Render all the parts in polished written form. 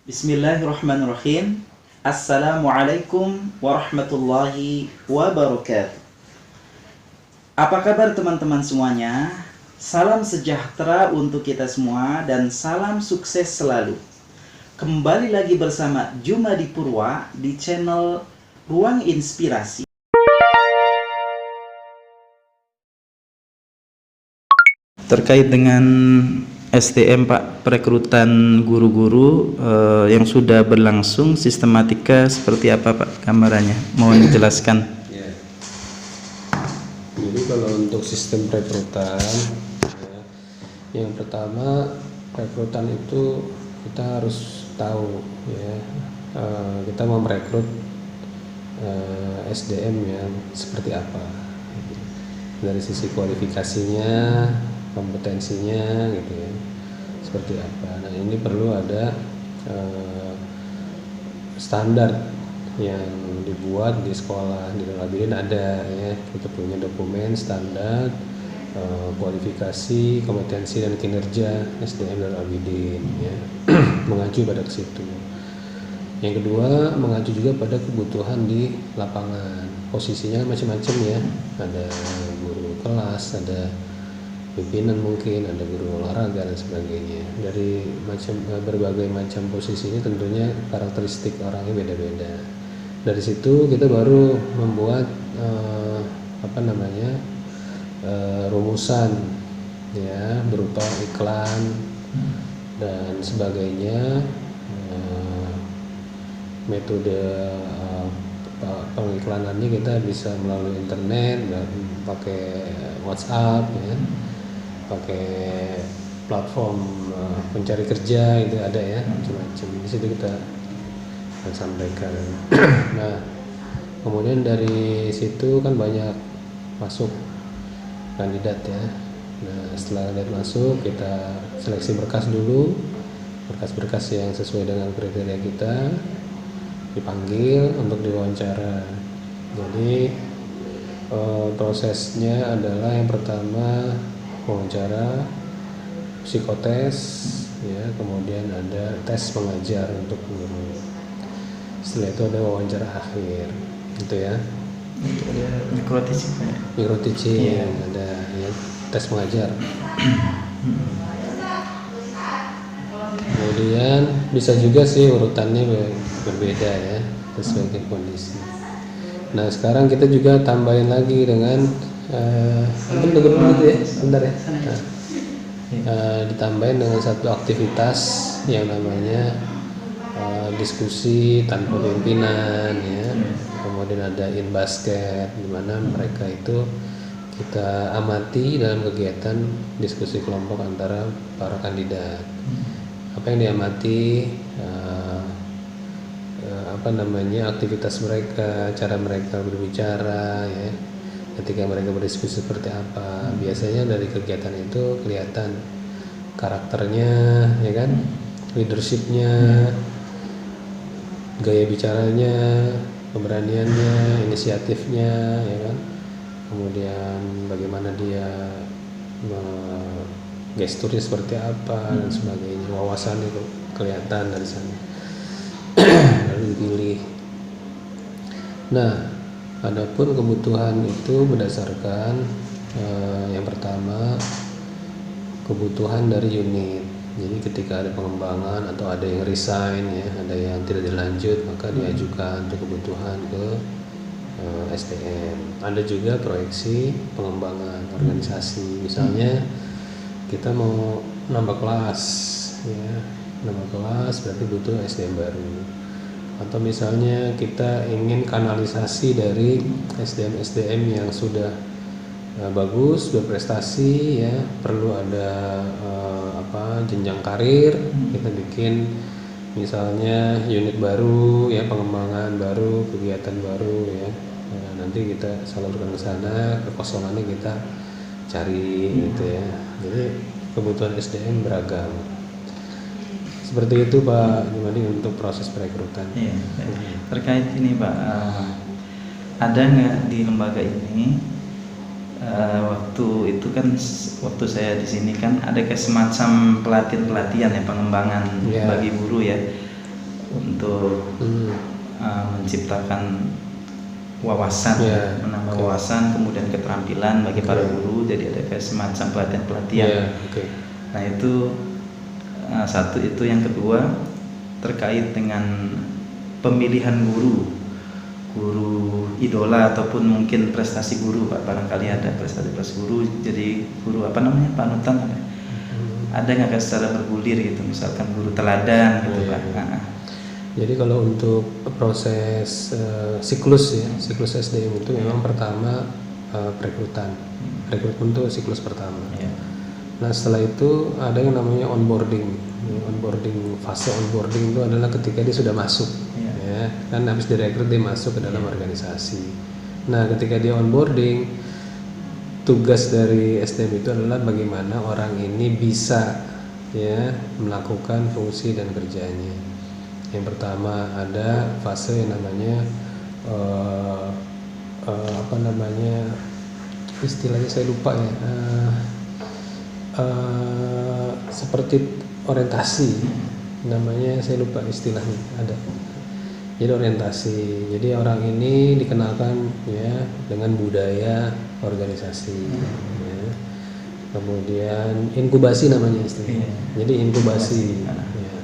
Bismillahirrahmanirrahim. Assalamualaikum warahmatullahi wabarakatuh. Apa kabar teman-teman semuanya? Salam sejahtera untuk kita semua dan salam sukses selalu. Kembali lagi bersama Jumadi Purwa di channel Ruang Inspirasi. Terkait dengan STM Pak, perekrutan guru-guru yang sudah berlangsung, sistematika seperti apa Pak gambarannya? Mohon dijelaskan. Ya. Jadi kalau untuk sistem perekrutan, ya, yang pertama perekrutan itu kita harus tahu ya, kita mau merekrut SDM yang seperti apa, dari sisi kualifikasinya, kompetensinya gitu ya, seperti apa. Nah ini perlu ada standar yang dibuat di sekolah, di Darul Abidin ada ya, kita punya dokumen standar kualifikasi, kompetensi dan kinerja SDM Darul Abidin ya. Mengacu pada ke situ. Yang kedua mengacu juga pada kebutuhan di lapangan, posisinya macam-macam ya, ada guru kelas, ada pimpinan mungkin, ada guru olahraga dan sebagainya. Dari berbagai macam posisi ini tentunya karakteristik orangnya beda-beda. Dari situ kita baru membuat rumusan ya, berupa iklan dan sebagainya. Metode pengiklanannya kita bisa melalui internet dan pakai WhatsApp ya, pakai platform pencari kerja itu ada ya, macam-macam. Di situ kita akan sampaikan. Nah, kemudian dari situ kan banyak masuk kandidat ya. Nah, setelah kandidat masuk, kita seleksi berkas dulu, berkas-berkas yang sesuai dengan kriteria kita, dipanggil untuk diwawancara. Jadi prosesnya adalah yang pertama wawancara, psikotes ya, kemudian ada tes pengajar untuk guru. Setelah itu ada wawancara akhir gitu ya. Ada Mikroteaching yeah. Ada ya, tes pengajar. Kemudian bisa juga sih urutannya berbeda ya, sesuai kondisi. Nah sekarang kita juga tambahin lagi dengan ditambahin dengan satu aktivitas yang namanya diskusi tanpa pimpinan ya. Kemudian ada in basket, di mana mereka itu kita amati dalam kegiatan diskusi kelompok antara para kandidat. Apa yang diamati, aktivitas mereka, cara mereka berbicara ya, ketika mereka berdiskusi seperti apa. Biasanya dari kegiatan itu kelihatan karakternya ya kan, leadershipnya, gaya bicaranya, keberaniannya, inisiatifnya ya kan, kemudian bagaimana dia gesturnya seperti apa dan sebagainya, wawasannya itu kelihatan dari sana. Lalu dipilih. Nah, adapun kebutuhan itu berdasarkan yang pertama kebutuhan dari unit. Jadi ketika ada pengembangan atau ada yang resign ya, ada yang tidak dilanjut, maka diajukan untuk kebutuhan ke SDM. Ada juga proyeksi pengembangan organisasi, misalnya kita mau nambah kelas ya, nambah kelas berarti butuh SDM baru. Atau misalnya kita ingin kanalisasi dari SDM yang sudah bagus, berprestasi ya, perlu ada jenjang karir, kita bikin misalnya unit baru ya, pengembangan baru, kegiatan baru ya. Nah, nanti kita salurkan ke sana, kekosongannya kita cari gitu ya. Jadi kebutuhan SDM beragam. Seperti itu Pak Jumadi untuk proses perekrutan. Iya, terkait ini Pak, ada nggak di lembaga ini waktu itu kan waktu saya di sini kan ada kayak semacam pelatihan ya, pengembangan Iya. bagi guru ya, untuk Hmm. menciptakan wawasan, Iya. menambah Oke. wawasan, kemudian keterampilan bagi para guru. Jadi ada kayak semacam pelatihan. Iya, oke. Nah itu satu itu, yang kedua terkait dengan pemilihan guru idola ataupun mungkin prestasi guru Pak, barangkali ada prestasi guru jadi guru apa namanya, panutan apa? Ada nggak Kak secara bergulir gitu, misalkan guru teladan gitu Pak? Jadi kalau untuk proses siklus SDM itu memang pertama perekrutan. Rekrutmen itu siklus pertama. Iya. Nah setelah itu ada yang namanya onboarding. Fase onboarding itu adalah ketika dia sudah masuk, Iya. ya kan habis direkrut dia masuk ke dalam organisasi. Nah ketika dia onboarding, tugas dari SDM itu adalah bagaimana orang ini bisa ya melakukan fungsi dan kerjanya. Yang pertama ada fase yang namanya apa namanya, istilahnya saya lupa ya, seperti orientasi, namanya saya lupa istilahnya, ada. Jadi orientasi, jadi orang ini dikenalkan ya dengan budaya organisasi, ya. Kemudian inkubasi namanya istilahnya. Jadi inkubasi, ya.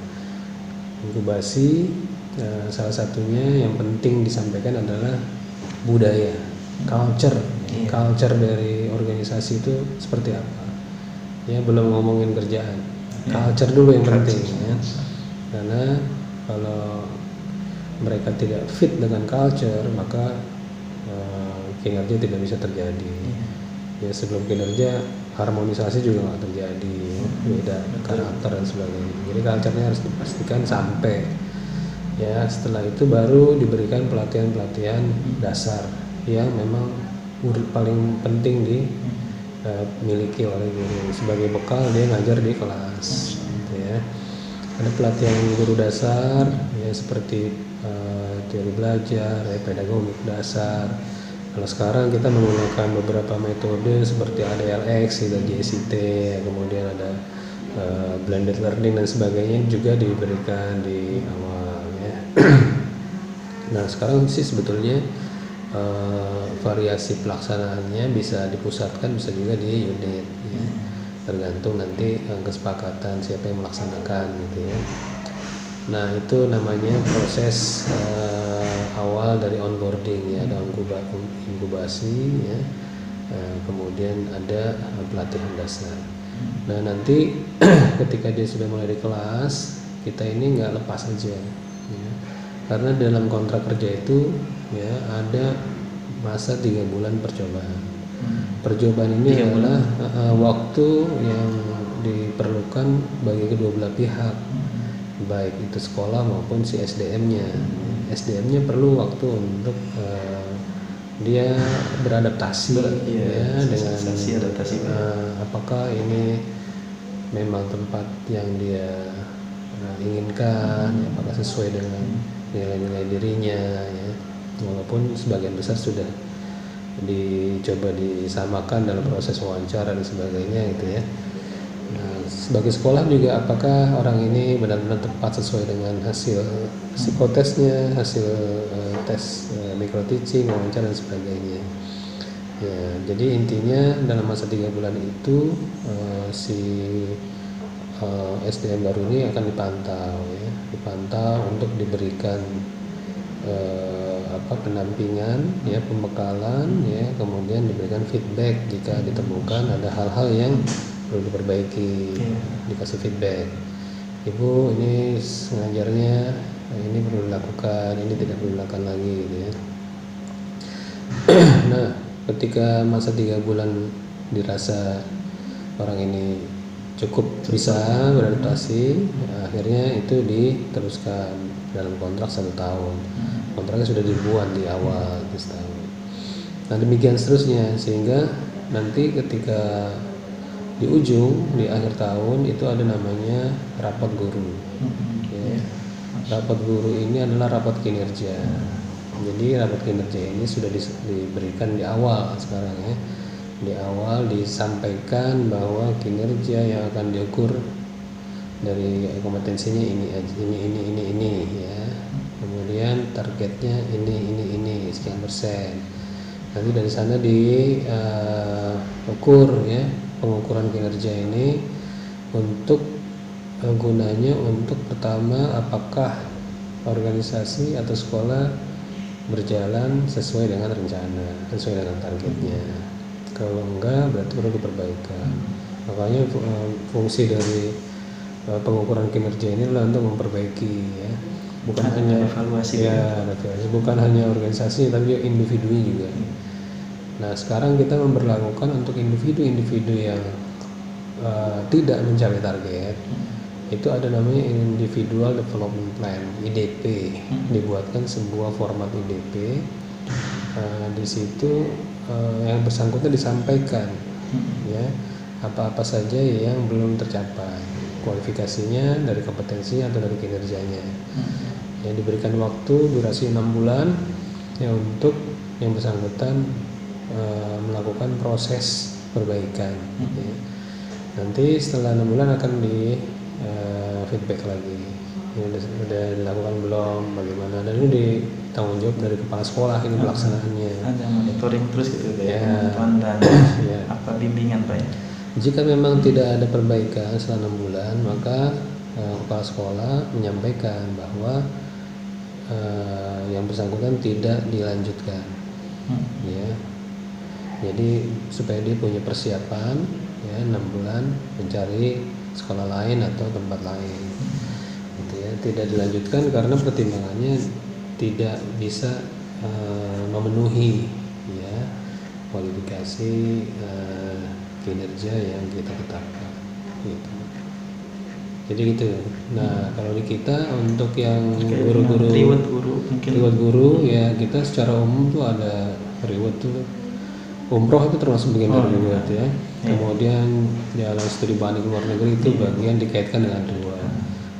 Inkubasi salah satunya yang penting disampaikan adalah budaya, culture dari organisasi itu seperti apa. Ya belum ngomongin kerjaan, culture dulu yang penting ya. Karena kalau mereka tidak fit dengan culture, maka kinerja tidak bisa terjadi. Ya sebelum kinerja harmonisasi juga nggak terjadi, beda karakter dan sebagainya. Jadi culture-nya harus dipastikan sampai. Ya setelah itu baru diberikan pelatihan dasar yang memang paling penting dimiliki oleh guru sebagai bekal dia ngajar di kelas. Ya. Ada pelatihan guru dasar ya seperti teori belajar, pedagogik dasar. Kalau sekarang kita menggunakan beberapa metode seperti ADLX, JCT, kemudian ada blended learning dan sebagainya juga diberikan di awal ya. Nah sekarang sih sebetulnya variasi pelaksanaannya bisa dipusatkan, bisa juga di unit ya. Tergantung nanti kesepakatan siapa yang melaksanakan gitu ya. Nah itu namanya proses awal dari onboarding ya, ada inkubasi ya, kemudian ada pelatihan dasar. Nah nanti ketika dia sudah mulai di kelas, kita ini nggak lepas aja ya. Karena dalam kontrak kerja itu ya ada masa 3 bulan percobaan. Percobaan ini adalah waktu yang diperlukan bagi kedua belah pihak, baik itu sekolah maupun si SDM-nya. SDM-nya perlu waktu untuk dia beradaptasi ya dengan apakah ini memang tempat yang dia inginkan, apakah sesuai dengan nilai-nilai dirinya ya. Walaupun sebagian besar sudah dicoba disamakan dalam proses wawancara dan sebagainya gitu ya. Nah, sebagai sekolah juga apakah orang ini benar-benar tepat sesuai dengan hasil psikotesnya, hasil tes micro teaching, wawancara dan sebagainya. Ya, jadi intinya dalam masa 3 bulan itu si SDM baru ini akan dipantau untuk diberikan pendampingan ya, pembekalan ya, kemudian diberikan feedback jika ditemukan ada hal-hal yang perlu diperbaiki, dikasih feedback. Ibu ini ngajarnya ini perlu dilakukan, ini tidak perlu dilakukan lagi gitu ya. Nah ketika masa 3 bulan dirasa orang ini cukup bisa beradaptasi, akhirnya itu diteruskan dalam kontrak 1 tahun. Kontraknya sudah dibuat di awal itu setahun. Nah demikian seterusnya, sehingga nanti ketika di ujung di akhir tahun itu ada namanya rapat guru. Ya. Rapat guru ini adalah rapat kinerja. Jadi rapat kinerja ini sudah diberikan di awal sekarang ya. Di awal disampaikan bahwa kinerja yang akan diukur dari kompetensinya ini ya. Kemudian targetnya ini sekian persen. Nanti dari sana diukur ya, pengukuran kinerja ini untuk gunanya untuk pertama, apakah organisasi atau sekolah berjalan sesuai dengan rencana, sesuai dengan targetnya. Kalau enggak, berarti perlu diperbaikan. Makanya fungsi dari pengukuran kinerja ini adalah untuk memperbaiki ya, bukan hanya evaluasi ya, bukan hanya organisasi tapi individunya juga. Nah sekarang kita memberlakukan untuk individu-individu yang tidak mencapai target, itu ada namanya Individual Development Plan (IDP). Dibuatkan sebuah format IDP. Di situ yang bersangkutan disampaikan ya apa-apa saja yang belum tercapai, kualifikasinya dari kompetensinya atau dari kinerjanya. Yang diberikan waktu durasi 6 bulan ya untuk yang bersangkutan melakukan proses perbaikan. Ya. Nanti setelah 6 bulan akan di feedback lagi, ini udah dilakukan belum, bagaimana, dan ini ditanggung jawab dari kepala sekolah ini pelaksanaannya. Ada monitoring terus gitu ya, dan apa bimbingan Pak ya. Jika memang tidak ada perbaikan setelah 6 bulan, maka kepala sekolah menyampaikan bahwa yang bersangkutan tidak dilanjutkan. Ya. Jadi supaya dia punya persiapan ya 6 bulan mencari sekolah lain atau tempat lain. Gitu ya. Tidak dilanjutkan karena pertimbangannya tidak bisa memenuhi ya kualifikasi kinerja yang kita tetapkan gitu. Jadi gitu. Nah kalau di kita untuk yang guru-guru reward guru ya, kita secara umum tuh ada reward tuh, umroh itu termasuk bagian dari reward ya. Kemudian jalan studi banding luar negeri itu bagian dikaitkan dengan reward.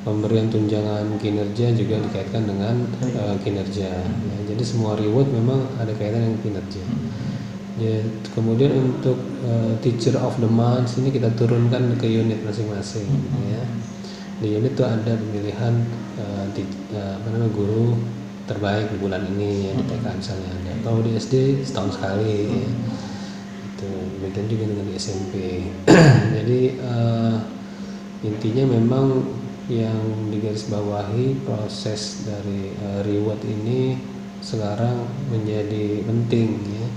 Pemberian tunjangan kinerja juga dikaitkan dengan kinerja ya. Jadi semua reward memang ada kaitan dengan kinerja. Ya, kemudian untuk teacher of the month ini kita turunkan ke unit masing-masing ya. Di unit itu ada pemilihan guru terbaik di bulan ini ya, di TK misalnya ada. Kalau di SD setahun sekali ya. Itu demikian juga dengan di SMP. Jadi intinya memang yang digarisbawahi proses dari reward ini sekarang menjadi penting ya.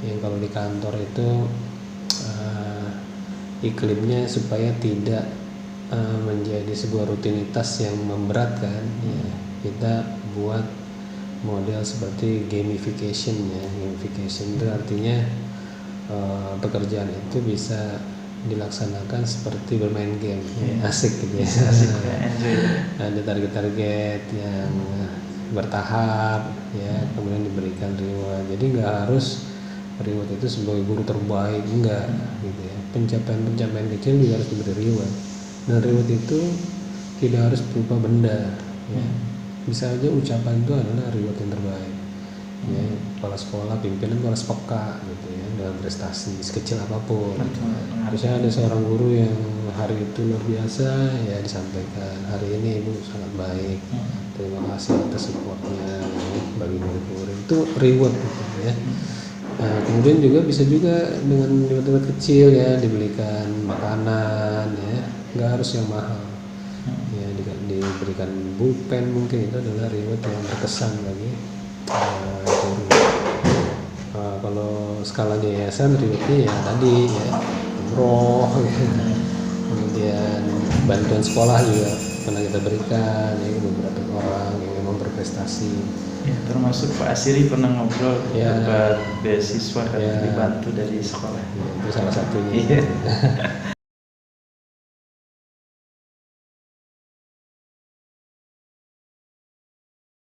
Yang kalau di kantor itu iklimnya supaya tidak menjadi sebuah rutinitas yang memberatkan ya, kita buat model seperti gamification ya. Gamification itu artinya pekerjaan itu bisa dilaksanakan seperti bermain game ya, asik gitu ya. Asik ya, enjoy. Ada target-target yang bertahap ya, kemudian diberikan reward. Jadi nggak harus reward itu sebagai guru terbaik, enggak gitu ya. Pencapaian kecil juga harus diberi reward. Nah reward itu tidak harus berupa benda ya. Bisa aja ucapan itu adalah reward yang terbaik ya. Kepala sekolah, pimpinan itu harus peka gitu ya dalam prestasi sekecil apapun. Misalnya ada seorang guru yang hari itu luar biasa ya, disampaikan hari ini ibu sangat baik, terima kasih atas supportnya ya, bagi murid-murid, itu reward gitu ya. Nah, kemudian juga bisa juga dengan reward kecil ya, dibelikan makanan ya, nggak harus yang mahal ya, diberikan pulpen mungkin, itu adalah reward yang berkesan bagi guru. Kalau skalanya yayasan rewardnya ya tadi ya umroh ya. Kemudian bantuan sekolah juga pernah kita berikan ya, beberapa orang yang memang berprestasi ya, termasuk Pak Asiri pernah ngobrol ya, dapat beasiswa kan ya, dibantu dari sekolah ya, itu salah satunya ya.